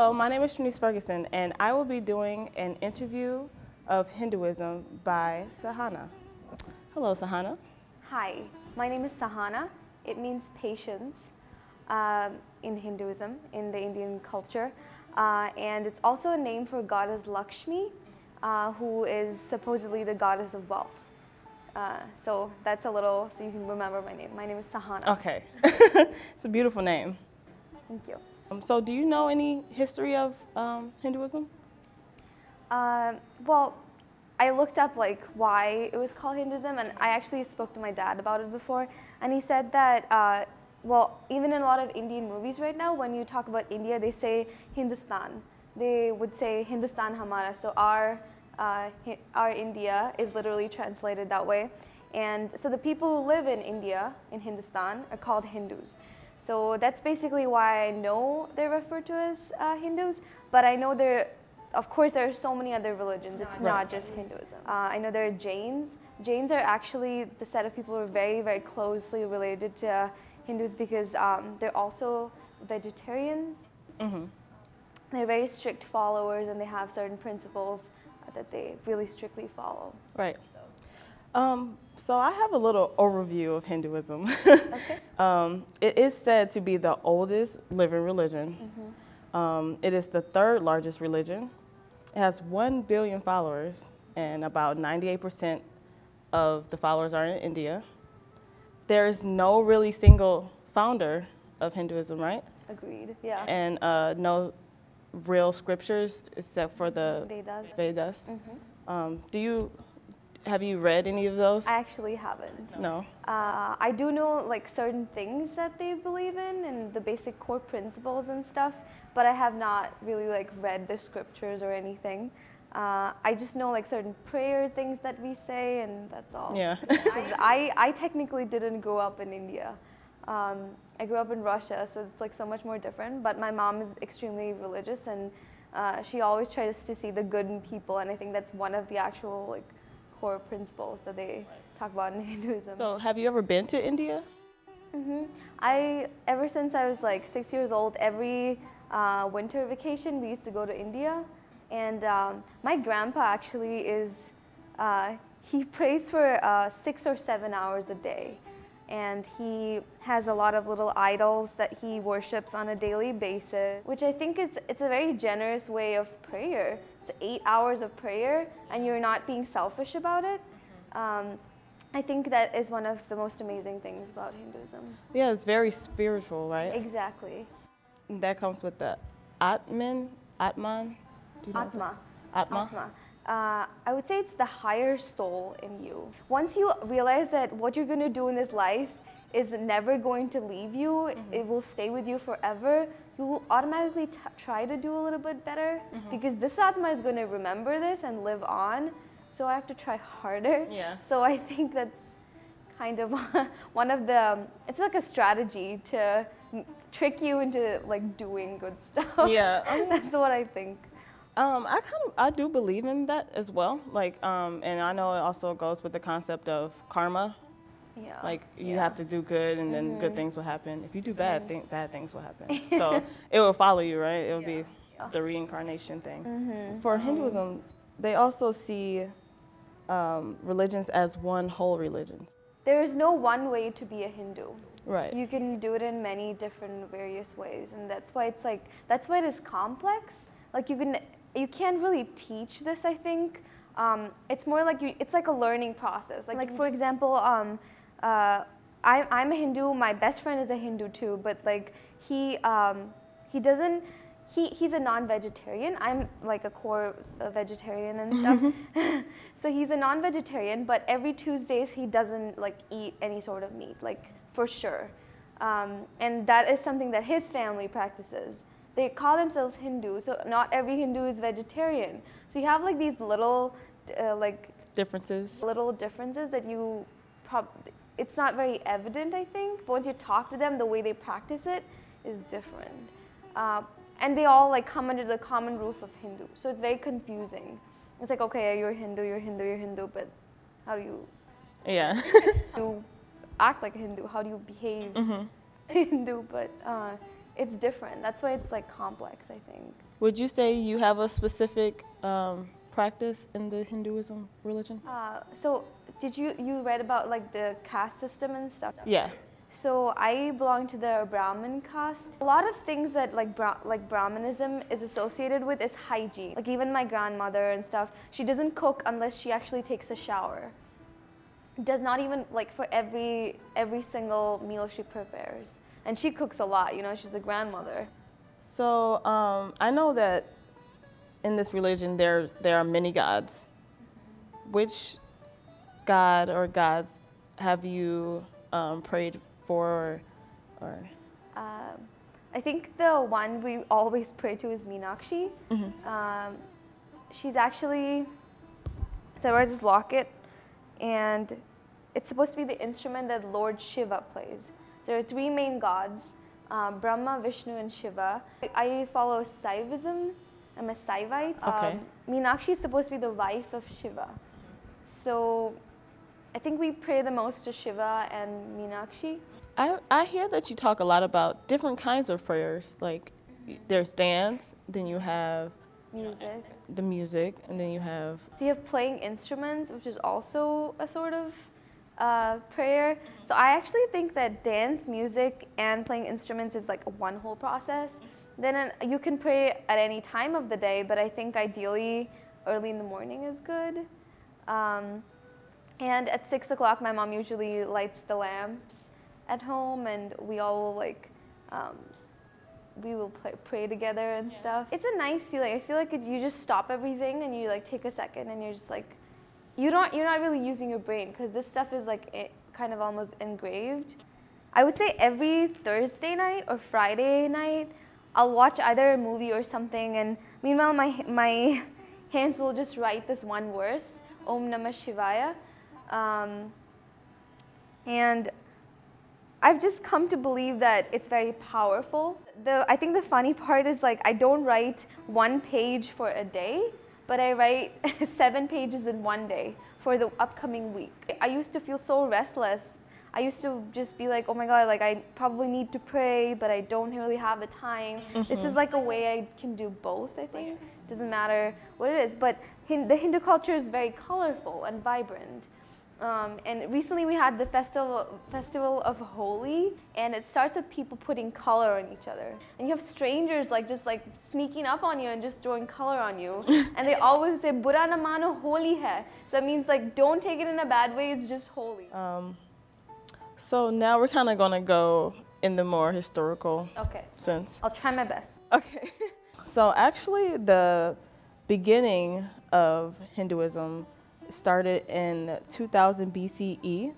Hello, my name is Shanice Ferguson, and I will be doing an interview of Hinduism by Sahana. Hello, Sahana. Hi, my name is Sahana. It means patience in Hinduism, in the Indian culture. And it's also a name for goddess Lakshmi, who is supposedly the goddess of wealth. So that's a little, so you can remember my name. My name is Sahana. Okay. It's a beautiful name. Thank you. So do you know any history of Hinduism? Well, I looked up like why it was called Hinduism, and I actually spoke to my dad about it before, and he said that, well, even in a lot of Indian movies right now, when you talk about India, they say Hindustan. They would say Hindustan Hamara, so our India is literally translated that way. And so the people who live in India, in Hindustan, are called Hindus. So that's basically why I know they're referred to as Hindus, but I know of course there are so many other religions, it's not just Hinduism. I know there are Jains. Jains are actually the set of people who are very, very closely related to Hindus because they're also vegetarians. Mm-hmm. They're very strict followers and they have certain principles that they really strictly follow. Right. So I have a little overview of Hinduism. Okay. It is said to be the oldest living religion. Mm-hmm. It is the third largest religion. It has 1 billion followers, and about 98% of the followers are in India. There is no really single founder of Hinduism, right? Agreed, yeah. And no real scriptures except for the Vedas. Mm-hmm. Have you read any of those? I actually haven't. No. I do know like certain things that they believe in and the basic core principles and stuff, but I have not really like read the scriptures or anything. I just know like certain prayer things that we say, and that's all. Yeah. 'Cause I technically didn't grow up in India. I grew up in Russia, so it's like so much more different. But my mom is extremely religious, and she always tries to see the good in people, and I think that's one of the actual like core principles that they talk about in Hinduism. So have you ever been to India? Mm-hmm. Ever since I was like 6 years old, every winter vacation we used to go to India, and my grandpa actually he prays for 6 or 7 hours a day, and he has a lot of little idols that he worships on a daily basis, which I think it's a very generous way of prayer. It's 8 hours of prayer, and you're not being selfish about it. I think that is one of the most amazing things about Hinduism. Yeah, it's very spiritual, right? Exactly. And that comes with the Atman. Do you know Atma. Atma. Atma. I would say it's the higher soul in you. Once you realize that what you're going to do in this life is never going to leave you, it will stay with you forever, you will automatically try to do a little bit better because this Atma is going to remember this and live on, so I have to try harder. Yeah. So I think that's kind of one of the, it's like a strategy to trick you into like doing good stuff. Yeah. That's what I think. I do believe in that as well. Like, and I know it also goes with the concept of karma. Yeah. Like you have to do good, and then good things will happen. If you do bad things will happen. So it will follow you, right? It will be the reincarnation thing. For Hinduism, they also see religions as one whole religion. There is no one way to be a Hindu. Right. You can do it in many different various ways, and that's why it is complex. Like you can't really teach this, I think. It's more like it's like a learning process. Like for example, I'm a Hindu. My best friend is a Hindu too, but like he's a non-vegetarian. I'm like a core vegetarian and stuff. So he's a non-vegetarian, but every Tuesdays he doesn't like eat any sort of meat, like for sure. And that is something that his family practices. They call themselves Hindu, so not every Hindu is vegetarian. So you have like these little differences that it's not very evident, I think. But once you talk to them, the way they practice it is different. And they all like come under the common roof of Hindu. So it's very confusing. It's like, okay, you're Hindu, but how do you act like a Hindu? How do you behave Hindu? But it's different. That's why it's like complex, I think. Would you say you have a specific practice in the Hinduism religion? So did you read about like the caste system and stuff? Yeah. So I belong to the Brahmin caste. A lot of things that like Brahmanism is associated with is hygiene. Like even my grandmother and stuff, she doesn't cook unless she actually takes a shower. Does not even like for every single meal she prepares. And she cooks a lot, you know, she's a grandmother. So I know that in this religion there are many gods. Which god or gods have you prayed for or I think the one we always pray to is Meenakshi. She's actually, so I wear this locket, and it's supposed to be the instrument that Lord Shiva plays. So there are three main gods, Brahma, Vishnu, and Shiva. I follow Saivism. I'm a Saivite. Okay. Meenakshi is supposed to be the wife of Shiva. So I think we pray the most to Shiva and Meenakshi. I hear that you talk a lot about different kinds of prayers. Like there's dance, then you have Music. the music, and then you have So you have playing instruments, which is also a sort of prayer. So I actually think that dance, music, and playing instruments is like one whole process. Then you can pray at any time of the day, but I think ideally early in the morning is good. And at 6 o'clock, my mom usually lights the lamps at home, and we all will we will pray together and stuff. It's a nice feeling. I feel like you just stop everything and you like take a second and you're just like, you're not really using your brain because this stuff is like kind of almost engraved. I would say every Thursday night or Friday night, I'll watch either a movie or something, and meanwhile my hands will just write this one verse, Om Namah Shivaya. And I've just come to believe that it's very powerful. I think the funny part is like I don't write one page for a day, but I write 7 pages in one day for the upcoming week. I used to feel so restless. I used to just be like, oh my God, like I probably need to pray, but I don't really have the time. This is like a way I can do both, I think. Doesn't matter what it is, but the Hindu culture is very colorful and vibrant. And recently we had the festival of Holi, and it starts with people putting color on each other. And you have strangers like just like sneaking up on you and just throwing color on you. And they always say, "Bura na mano, holi hai." So that means like don't take it in a bad way. It's just holy. So now we're kind of gonna go in the more historical sense. I'll try my best. Okay. So actually, the beginning of Hinduism started in 2000 BCE,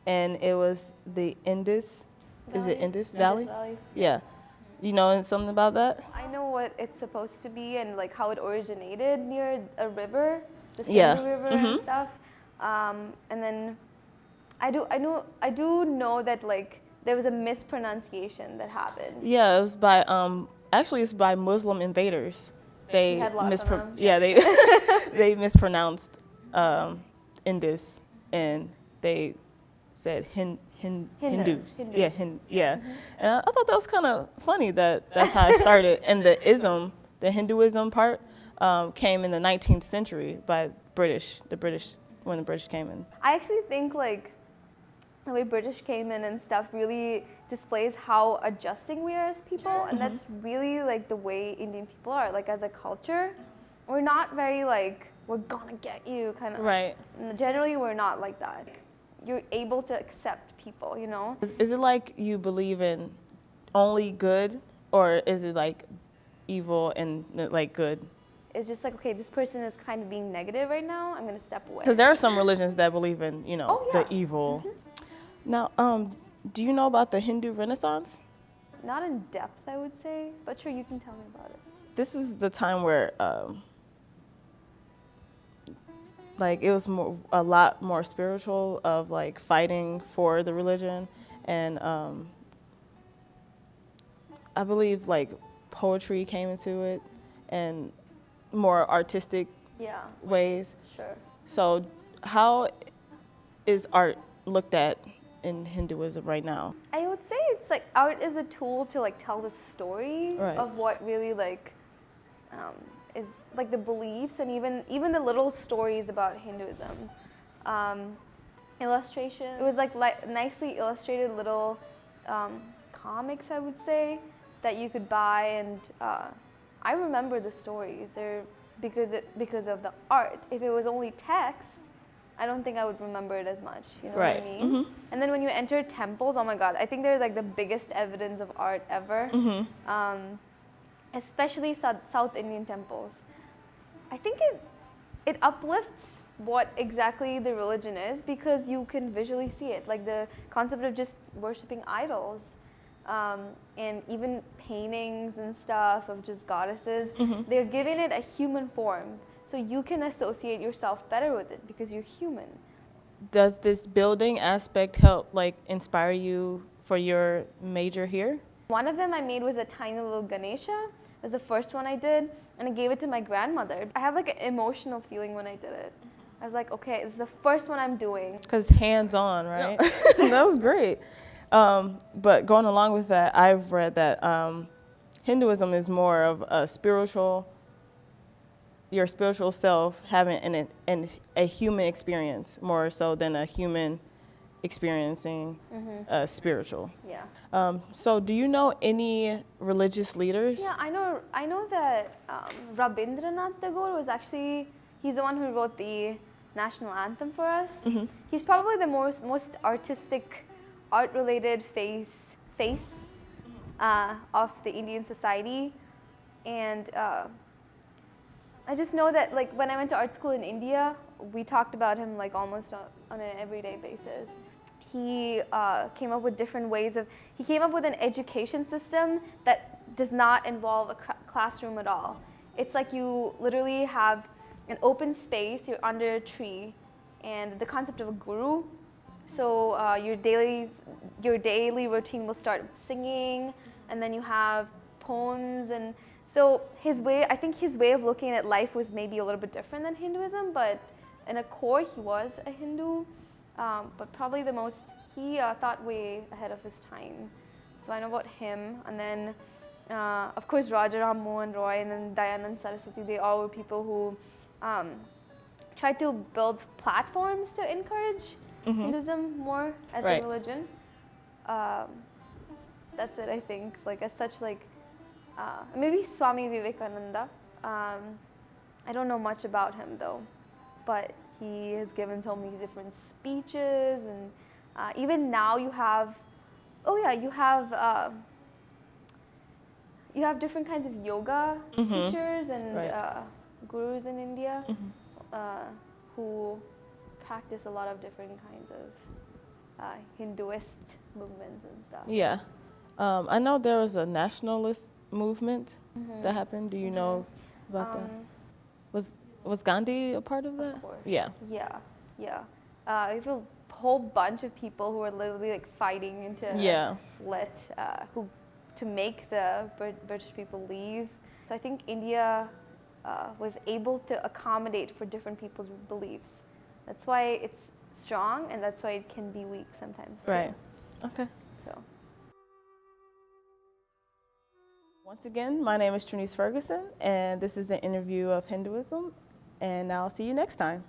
and it was the Indus. Valley? Is it Indus Valley? Indus Valley. Yeah. You know something about that? I know what it's supposed to be and like how it originated near a river, the Yeah. Sindhu River and stuff. And then I do know that like there was a mispronunciation that happened. Yeah, it was by actually it's by Muslim invaders. They had lots of them. Yeah, they they mispronounced Indus, and they said Hindus. Yeah, yeah. And I thought that was kind of funny that's how it started. And the Hinduism part came in the 19th century by the British when the British came in. I actually think like the way British came in and stuff really displays how adjusting we are as people, and that's really like the way Indian people are. Like as a culture, we're not very like we're gonna get you kind of. Right. Generally, we're not like that. You're able to accept people, you know. Is it like you believe in only good, or is it like evil and like good? It's just like, okay, this person is kind of being negative right now. I'm gonna step away. Because there are some religions that believe in, you know, the evil. Now, do you know about the Hindu Renaissance? Not in depth, I would say, but sure, you can tell me about it. This is the time where, like, it was a lot more spiritual, of like fighting for the religion, and I believe like poetry came into it, and more artistic ways. Sure. So, how is art looked at in Hinduism right now? I would say it's like art is a tool to like tell the story of what really like is like the beliefs and even the little stories about Hinduism. Illustration. It was like nicely illustrated little comics, I would say, that you could buy, and I remember the stories. They're because of the art. If it was only text, I don't think I would remember it as much. You know what I mean? Mm-hmm. And then when you enter temples, oh my God, I think they're like the biggest evidence of art ever. Especially South Indian temples. I think it uplifts what exactly the religion is because you can visually see it, like the concept of just worshiping idols, and even paintings and stuff of just goddesses. They're giving it a human form, so you can associate yourself better with it because you're human. Does this building aspect help like inspire you for your major here? One of them I made was a tiny little Ganesha. It was the first one I did, and I gave it to my grandmother. I have like an emotional feeling when I did it. I was like, okay, it's the first one I'm doing. Because hands-on, right? Yeah. That was great. But going along with that, I've read that Hinduism is more of a your spiritual self having a human experience more so than a human experiencing spiritual. Yeah. So do you know any religious leaders? Yeah, I know that Rabindranath Tagore was actually, he's the one who wrote the national anthem for us. He's probably the most artistic, art-related face of the Indian society. And I just know that like when I went to art school in India, we talked about him like almost on an everyday basis. He came up with different ways of, he came up with an education system that does not involve a classroom at all. It's like you literally have an open space, you're under a tree, and the concept of a guru. So your daily routine will start with singing, and then you have poems, and so I think his way of looking at life was maybe a little bit different than Hinduism, but in a core he was a Hindu, but probably he thought way ahead of his time. So I know about him, and then of course Raja Ram Mohan Roy and then Dayanand Saraswati, they all were people who tried to build platforms to encourage Hinduism more as a religion. That's it, I think. Like as such, like maybe Swami Vivekananda. I don't know much about him though, but he has given so many different speeches, and even now you have, you have different kinds of yoga teachers and gurus in India who practice a lot of different kinds of Hinduist movements and stuff. Yeah. I know there was a nationalist movement that happened. Do you know about that? Was Gandhi a part of that? Of course. Yeah. Yeah. Yeah. We have a whole bunch of people who are literally like fighting to to make the British people leave. So I think India was able to accommodate for different people's beliefs. That's why it's strong, and that's why it can be weak sometimes too. Right. Okay. So. Once again, my name is Trinice Ferguson, and this is an interview of Hinduism, and I'll see you next time.